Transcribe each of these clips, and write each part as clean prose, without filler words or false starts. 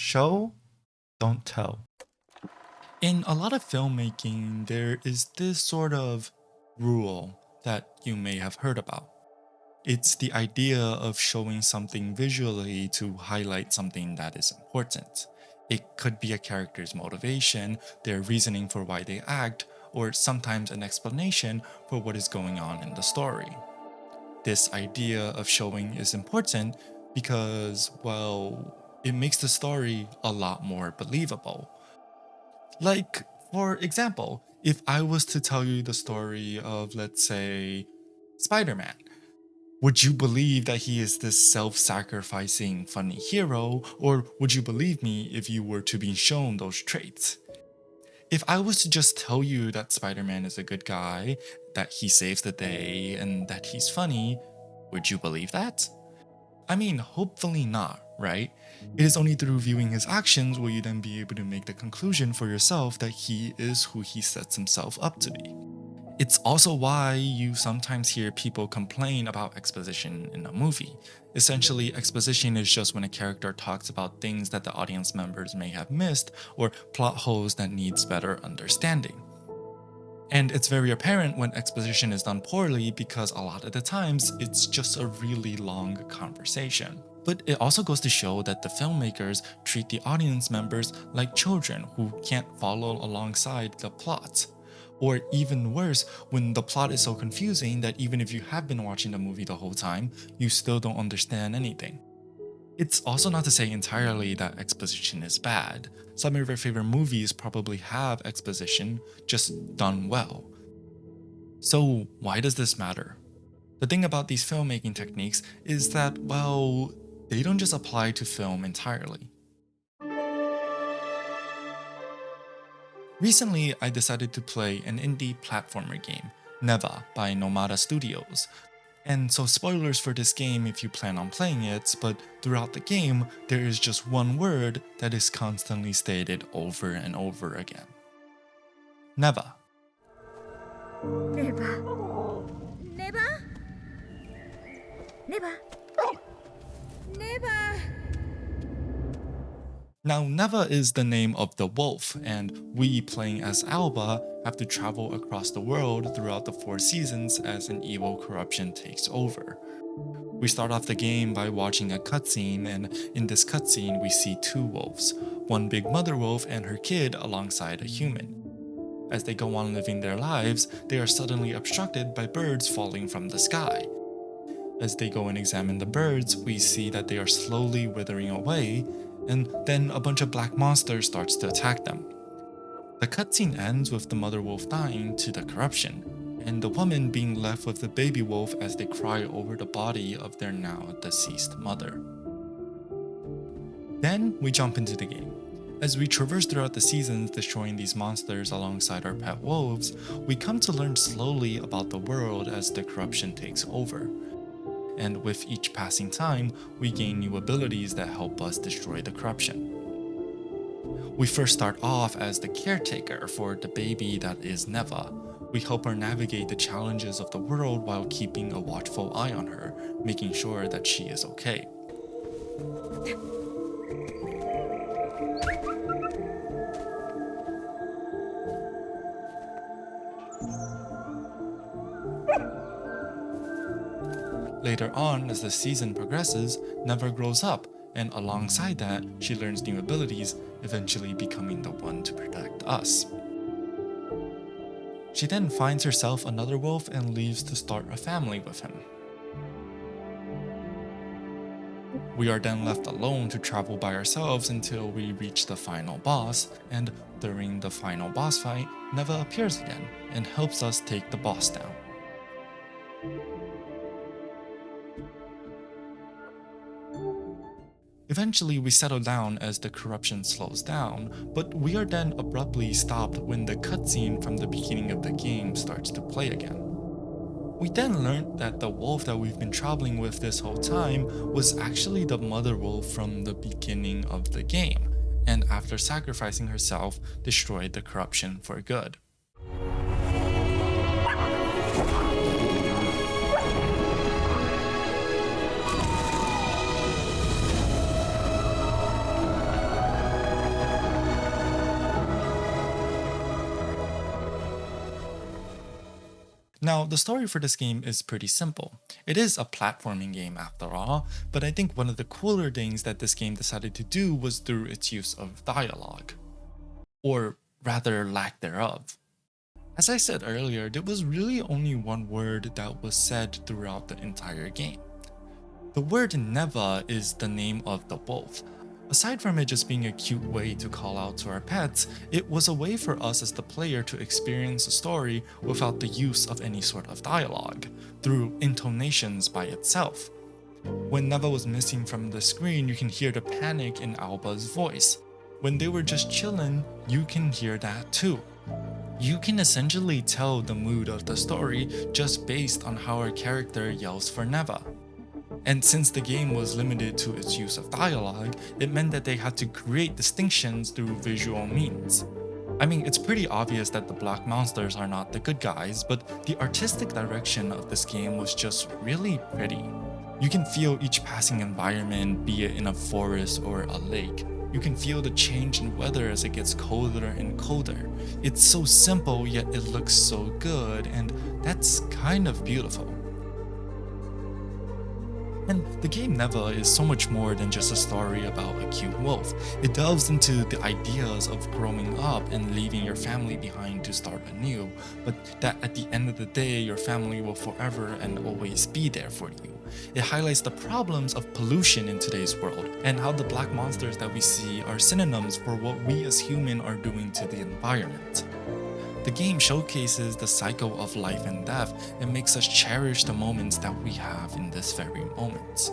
Show, don't tell. In a lot of filmmaking, there is this sort of rule that you may have heard about. It's the idea of showing something visually to highlight something that is important. It could be a character's motivation, their reasoning for why they act, or sometimes an explanation for what is going on in the story. This idea of showing is important because, well, it makes the story a lot more believable. Like, for example, if I was to tell you the story of, let's say, Spider Man, would you believe that he is this self sacrificing, funny hero, or would you believe me if you were to be shown those traits? If I was to just tell you that Spider Man is a good guy, that he saves the day, and that he's funny, would you believe that? I mean, hopefully not, right? It is only through viewing his actions will you then be able to make the conclusion for yourself that he is who he sets himself up to be. It's also why you sometimes hear people complain about exposition in a movie. Essentially, exposition is just when a character talks about things that the audience members may have missed or plot holes that needs better understanding. And it's very apparent when exposition is done poorly because a lot of the times it's just a really long conversation. But it also goes to show that the filmmakers treat the audience members like children who can't follow alongside the plot. Or even worse, when the plot is so confusing that even if you have been watching the movie the whole time, you still don't understand anything. It's also not to say entirely that exposition is bad. Some of your favorite movies probably have exposition, just done well. So, why does this matter? The thing about these filmmaking techniques is that, well, they don't just apply to film entirely. Recently, I decided to play an indie platformer game, Neva by Nomada Studios. And so, spoilers for this game if you plan on playing it, but throughout the game, there is just one word that is constantly stated over and over again: Neva. Neva. Neva. Neva. Neva. Now, Neva is the name of the wolf, and we, playing as Alba, have to travel across the world throughout the 4 seasons as an evil corruption takes over. We start off the game by watching a cutscene, and in this cutscene, we see two wolves, one big mother wolf and her kid alongside a human. As they go on living their lives, they are suddenly obstructed by birds falling from the sky. As they go and examine the birds, we see that they are slowly withering away, and then a bunch of black monsters starts to attack them. The cutscene ends with the mother wolf dying to the corruption, and the woman being left with the baby wolf as they cry over the body of their now deceased mother. Then we jump into the game. As we traverse throughout the seasons destroying these monsters alongside our pet wolves, we come to learn slowly about the world as the corruption takes over. And with each passing time, we gain new abilities that help us destroy the corruption. We first start off as the caretaker for the baby that is Neva. We help her navigate the challenges of the world while keeping a watchful eye on her, making sure that she is okay. Later on, as the season progresses, Neva grows up, and alongside that, she learns new abilities, eventually becoming the one to protect us. She then finds herself another wolf and leaves to start a family with him. We are then left alone to travel by ourselves until we reach the final boss, and during the final boss fight, Neva appears again and helps us take the boss down. Eventually, we settle down as the corruption slows down, but we are then abruptly stopped when the cutscene from the beginning of the game starts to play again. We then learned that the wolf that we've been traveling with this whole time was actually the mother wolf from the beginning of the game, and after sacrificing herself, destroyed the corruption for good. Now, the story for this game is pretty simple. It is a platforming game after all, but I think one of the cooler things that this game decided to do was through its use of dialogue, or rather, lack thereof. As I said earlier, there was really only one word that was said throughout the entire game. The word Neva is the name of the wolf. Aside from it just being a cute way to call out to our pets, it was a way for us as the player to experience a story without the use of any sort of dialogue, through intonations by itself. When Neva was missing from the screen, you can hear the panic in Alba's voice. When they were just chillin', you can hear that too. You can essentially tell the mood of the story just based on how our character yells for Neva. And since the game was limited to its use of dialogue, it meant that they had to create distinctions through visual means. I mean, it's pretty obvious that the black monsters are not the good guys, but the artistic direction of this game was just really pretty. You can feel each passing environment, be it in a forest or a lake. You can feel the change in weather as it gets colder and colder. It's so simple, yet it looks so good, and that's kind of beautiful. And the game Neva is so much more than just a story about a cute wolf. It delves into the ideas of growing up and leaving your family behind to start anew, but that at the end of the day, your family will forever and always be there for you. It highlights the problems of pollution in today's world and how the black monsters that we see are synonyms for what we as humans are doing to the environment. The game showcases the cycle of life and death and makes us cherish the moments that we have in this very moment.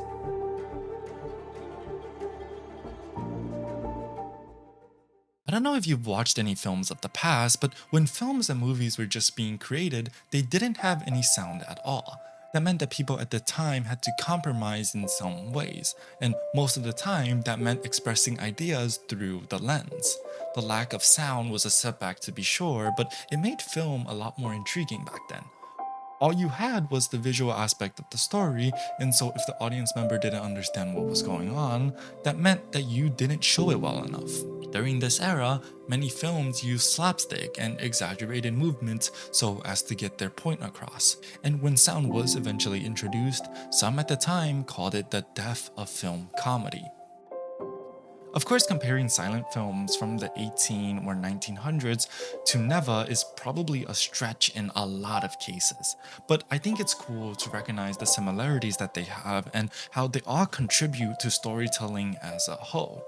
I don't know if you've watched any films of the past, but when films and movies were just being created, they didn't have any sound at all. That meant that people at the time had to compromise in some ways, and most of the time that meant expressing ideas through the lens. The lack of sound was a setback to be sure, but it made film a lot more intriguing back then. All you had was the visual aspect of the story, and so if the audience member didn't understand what was going on, that meant that you didn't show it well enough. During this era, many films used slapstick and exaggerated movements so as to get their point across. And when sound was eventually introduced, some at the time called it the death of film comedy. Of course, comparing silent films from the 18 or 1900s to Neva is probably a stretch in a lot of cases, but I think it's cool to recognize the similarities that they have and how they all contribute to storytelling as a whole.